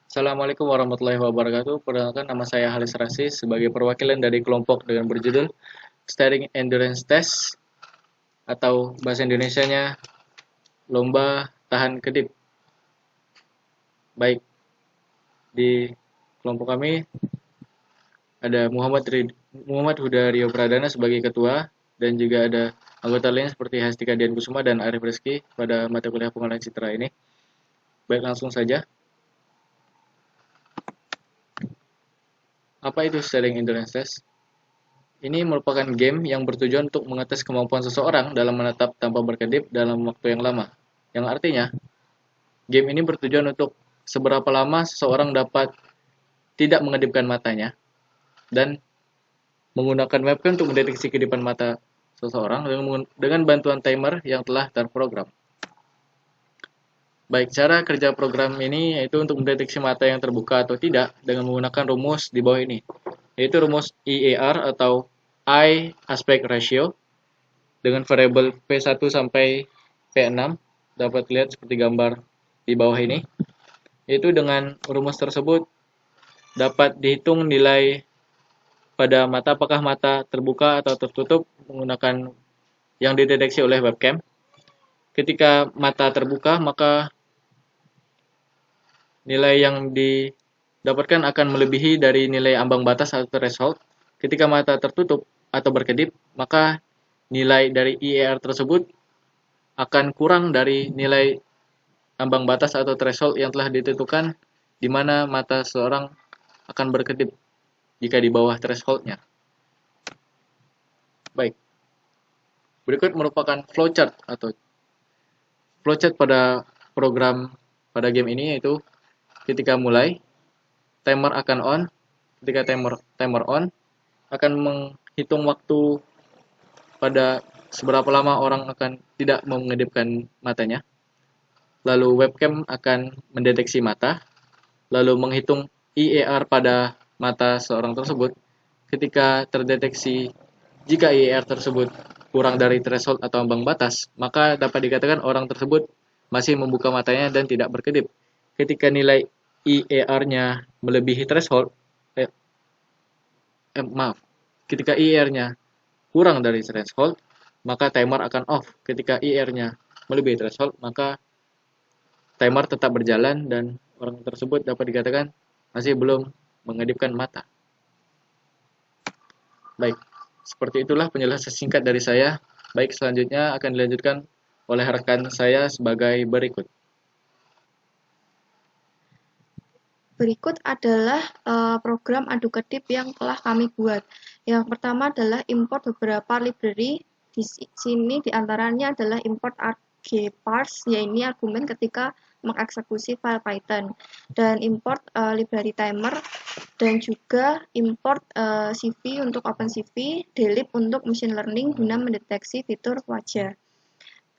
Assalamualaikum warahmatullahi wabarakatuh. Perkenalkan nama saya Halis Rasi sebagai perwakilan dari kelompok dengan berjudul Steering Endurance Test atau bahasa Indonesianya Lomba Tahan Kedip. Baik, di kelompok kami ada Muhammad Huda Rio Pradana sebagai ketua dan juga ada anggota lain seperti Hastika Dian Kusuma dan Arif Rizky pada mata kuliah pengolahan citra ini. Baik, langsung saja. Apa itu Steering Endurance Test? Ini merupakan game yang bertujuan untuk mengetes kemampuan seseorang dalam menetap tanpa berkedip dalam waktu yang lama. Yang artinya, game ini bertujuan untuk seberapa lama seseorang dapat tidak mengedipkan matanya dan menggunakan webcam untuk mendeteksi kedipan mata seseorang dengan bantuan timer yang telah terprogram. Baik, cara kerja program ini yaitu untuk mendeteksi mata yang terbuka atau tidak dengan menggunakan rumus di bawah ini, yaitu rumus EAR atau Eye Aspect Ratio dengan variabel P1 sampai P6, dapat lihat seperti gambar di bawah ini. Yaitu dengan rumus tersebut dapat dihitung nilai pada mata apakah mata terbuka atau tertutup menggunakan yang dideteksi oleh webcam. Ketika mata terbuka, maka nilai yang didapatkan akan melebihi dari nilai ambang batas atau threshold. Ketika mata tertutup atau berkedip, maka nilai dari IER tersebut akan kurang dari nilai ambang batas atau threshold yang telah ditentukan di mana mata seseorang akan berkedip jika di bawah thresholdnya. Baik, berikut merupakan flowchart atau flowchart pada program pada game ini, yaitu ketika mulai timer akan on. Ketika timer on akan menghitung waktu pada seberapa lama orang akan tidak mengedipkan matanya. Lalu webcam akan mendeteksi mata, lalu menghitung IER pada mata seorang tersebut. Ketika terdeteksi jika IER tersebut kurang dari threshold atau ambang batas, maka dapat dikatakan orang tersebut masih membuka matanya dan tidak berkedip. Ketika nilai IER-nya melebihi threshold, ketika IER-nya kurang dari threshold, maka timer akan off. Ketika IER-nya melebihi threshold, maka timer tetap berjalan dan orang tersebut dapat dikatakan masih belum mengedipkan mata. Baik, seperti itulah penjelasan singkat dari saya. Baik, selanjutnya akan dilanjutkan oleh rekan saya sebagai berikut. Berikut adalah program adu kedip yang telah kami buat. Yang pertama adalah import beberapa library. Di sini diantaranya adalah import argparse, yaitu argumen ketika mengeksekusi file Python, dan import library timer, dan juga import CV untuk OpenCV, delip untuk machine learning guna mendeteksi fitur wajah.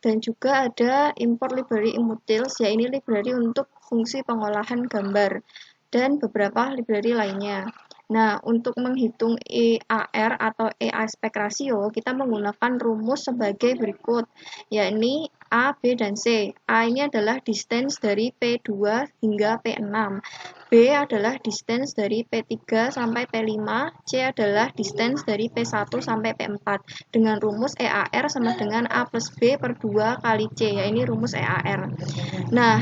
Dan juga ada import library imutils, yaitu library untuk fungsi pengolahan gambar, dan beberapa library lainnya. Nah, untuk menghitung EAR atau E aspect ratio, kita menggunakan rumus sebagai berikut, yakni A, B, dan C. A ini adalah distance dari P2 hingga P6. B adalah distance dari P3 sampai P5, C adalah distance dari P1 sampai P4, dengan rumus EAR sama dengan A plus B per 2 kali C, ya ini rumus EAR. Nah,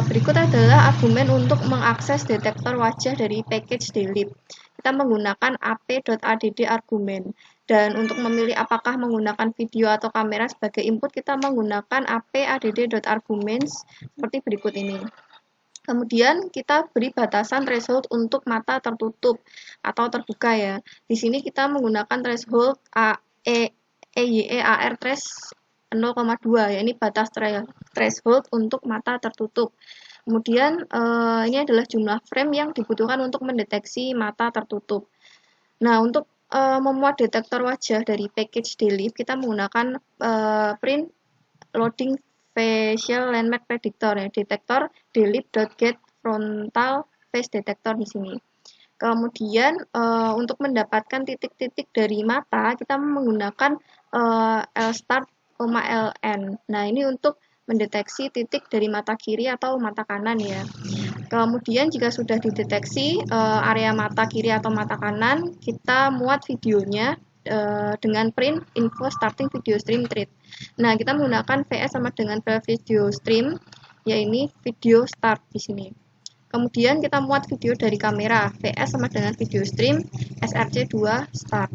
berikut adalah argumen untuk mengakses detektor wajah dari package delip. Kita menggunakan ap.add argumen. Dan untuk memilih apakah menggunakan video atau kamera sebagai input, kita menggunakan ap.add.arguments seperti berikut ini. Kemudian kita beri batasan threshold untuk mata tertutup atau terbuka ya. Di sini kita menggunakan threshold EYEAR threshold 0,2 ya, ini batas threshold untuk mata tertutup. Kemudian ini adalah jumlah frame yang dibutuhkan untuk mendeteksi mata tertutup. Nah, untuk memuat detektor wajah dari package delip, kita menggunakan print loading facial landmark predictor ya, detektor delip.get frontal face detector di sini. Kemudian untuk mendapatkan titik-titik dari mata, kita menggunakan lstart, ln. Nah, ini untuk mendeteksi titik dari mata kiri atau mata kanan ya. Kemudian jika sudah dideteksi area mata kiri atau mata kanan, kita muat videonya dengan print info starting video stream treat. Nah, kita menggunakan VS sama dengan video stream, yaitu video start di sini. Kemudian kita muat video dari kamera, VS sama dengan video stream, SRC2 start.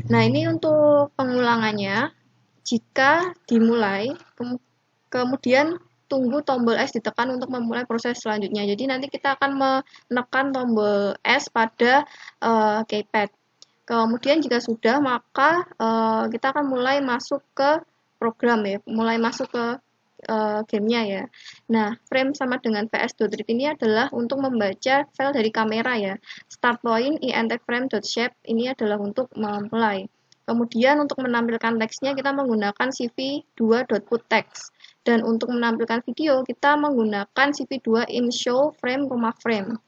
Nah, ini untuk pengulangannya. Jika dimulai, kemudian tunggu tombol S ditekan untuk memulai proses selanjutnya. Jadi nanti kita akan menekan tombol S pada keypad. Kemudian jika sudah, maka kita akan mulai masuk ke program ya, mulai masuk ke gamenya ya. Nah, frame sama dengan vs.read ini adalah untuk membaca file dari kamera ya. Start point intframe.shape ini adalah untuk memulai. Kemudian untuk menampilkan teksnya kita menggunakan cv2.putText. Dan untuk menampilkan video kita menggunakan cv2 imshow frame, frame.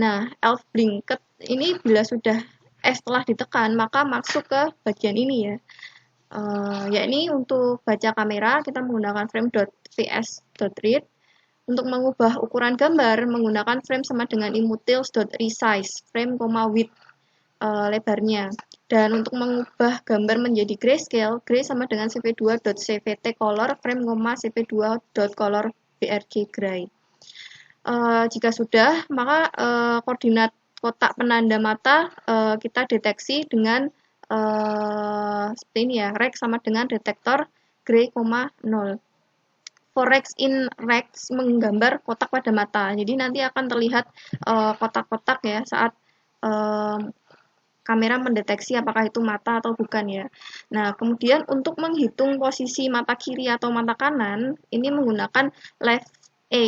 Nah, elf blinket ini bila sudah setelah ditekan maka masuk ke bagian ini ya. Yakni untuk baca kamera kita menggunakan frame.vs.read. Untuk mengubah ukuran gambar menggunakan frame sama dengan imutils.resize frame, width lebarnya. Dan untuk mengubah gambar menjadi grayscale, gray sama dengan cv2.cvt color frame, cv2.color brg gray. Jika sudah, maka koordinat kotak penanda mata kita deteksi dengan seperti ini ya, rect sama dengan detektor gray, 0. For Rex in Rex menggambar kotak pada mata. Jadi nanti akan terlihat kotak-kotak ya saat kamera mendeteksi apakah itu mata atau bukan ya. Nah, kemudian untuk menghitung posisi mata kiri atau mata kanan, ini menggunakan left A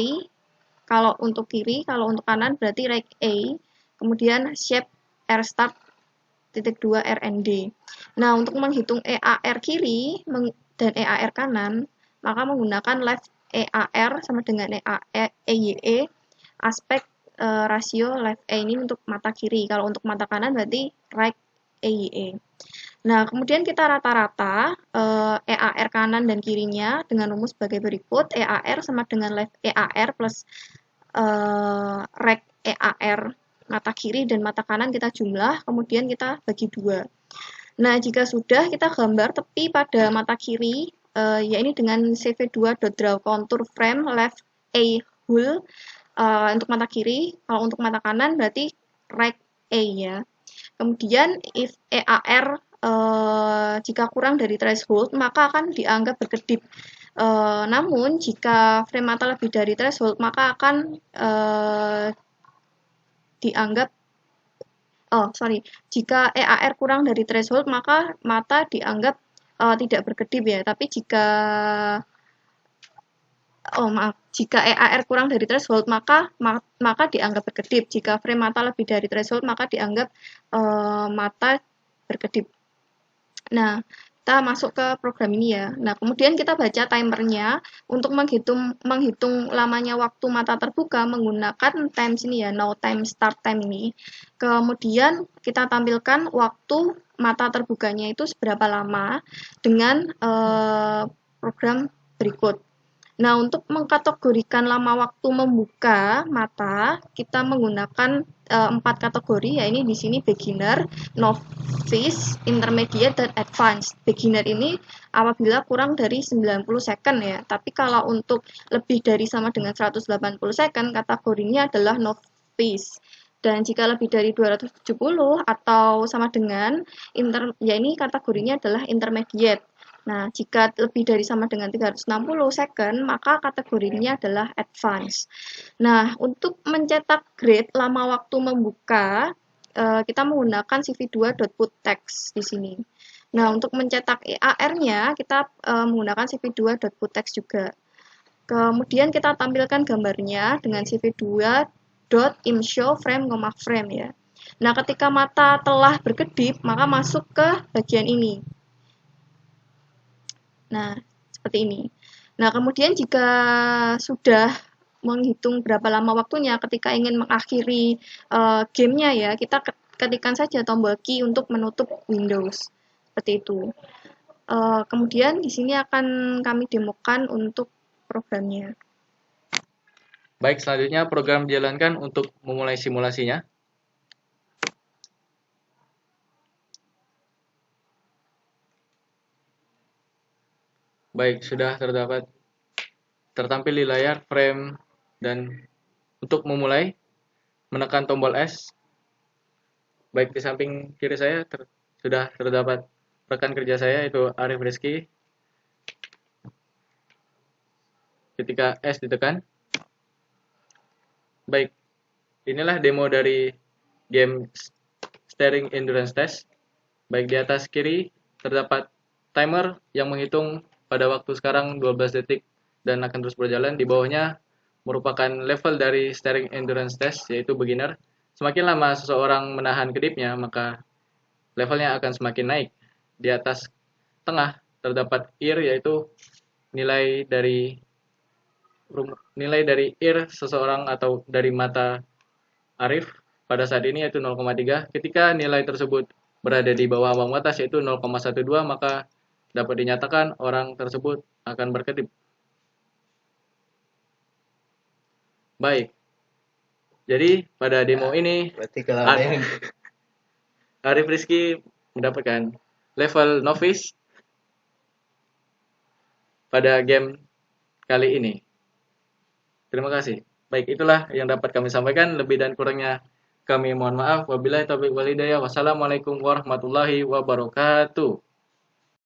kalau untuk kiri, kalau untuk kanan berarti right A, kemudian shape R start -2 RND. Nah, untuk menghitung EAR kiri dan EAR kanan, maka menggunakan left EAR sama dengan EYE, aspek rasio left A ini untuk mata kiri. Kalau untuk mata kanan berarti right EYE. Nah, kemudian kita rata-rata EAR kanan dan kirinya dengan rumus sebagai berikut. EAR sama dengan left EAR plus right EAR mata kiri dan mata kanan kita jumlah, kemudian kita bagi 2. Nah, jika sudah kita gambar tepi pada mata kiri, yakni dengan cv2.draw contour frame left A whole untuk mata kiri, kalau untuk mata kanan berarti right A ya. Kemudian if EAR jika kurang dari threshold maka akan dianggap berkedip. Namun jika frame mata lebih dari threshold maka akan dianggap jika EAR kurang dari threshold maka mata dianggap tidak berkedip ya, tapi jika EAR kurang dari threshold maka dianggap berkedip. Jika frame mata lebih dari threshold maka dianggap mata berkedip. Nah, kita masuk ke program ini ya. Nah, kemudian kita baca timernya untuk menghitung lamanya waktu mata terbuka menggunakan time sini ya, now time start time ini. Kemudian kita tampilkan waktu mata terbukanya itu seberapa lama dengan program berikut. Nah, untuk mengkategorikan lama waktu membuka mata, kita menggunakan 4 kategori, ya ini di sini beginner, novice, intermediate, dan advanced. Beginner ini apabila kurang dari 90 second ya, tapi kalau untuk lebih dari sama dengan 180 second, kategorinya adalah novice. Dan jika lebih dari 270 atau sama dengan, ya ini kategorinya adalah intermediate. Nah, jika lebih dari sama dengan 360 second, maka kategorinya adalah advance. Nah, untuk mencetak grade lama waktu membuka, kita menggunakan cv2.putText di sini. Nah, untuk mencetak EAR-nya, kita menggunakan cv2.putText juga. Kemudian kita tampilkan gambarnya dengan cv2.imshow frame, frame ya. Nah, ketika mata telah berkedip, maka masuk ke bagian ini. Nah, seperti ini. Nah, kemudian jika sudah menghitung berapa lama waktunya ketika ingin mengakhiri gamenya ya, kita ketikkan saja tombol key untuk menutup Windows. Seperti itu. Kemudian di sini akan kami demokan untuk programnya. Baik, selanjutnya program dijalankan untuk memulai simulasinya. Baik, sudah tertampil di layar frame, dan untuk memulai menekan tombol S. Baik, di samping kiri saya sudah terdapat rekan kerja saya, yaitu Arif Rizky. Ketika S ditekan, baik, inilah demo dari game Steering Endurance Test. Baik, di atas kiri terdapat timer yang menghitung pada waktu sekarang 12 detik dan akan terus berjalan. Di bawahnya merupakan level dari Steering Endurance Test, yaitu beginner. Semakin lama seseorang menahan kedipnya, maka levelnya akan semakin naik. Di atas tengah terdapat ear, yaitu nilai dari ear seseorang atau dari mata Arif pada saat ini, yaitu 0,3. Ketika nilai tersebut berada di bawah ambang batas, yaitu 0,12, maka dapat dinyatakan orang tersebut akan berkedip. Baik, jadi pada demo ini Berarti kalau ada yang Arif Rizky mendapatkan level novice pada game kali ini. Terima kasih. Baik, itulah yang dapat kami sampaikan. Lebih dan kurangnya kami mohon maaf. Wabillahi taufiq wal hidayah. Wassalamualaikum warahmatullahi wabarakatuh.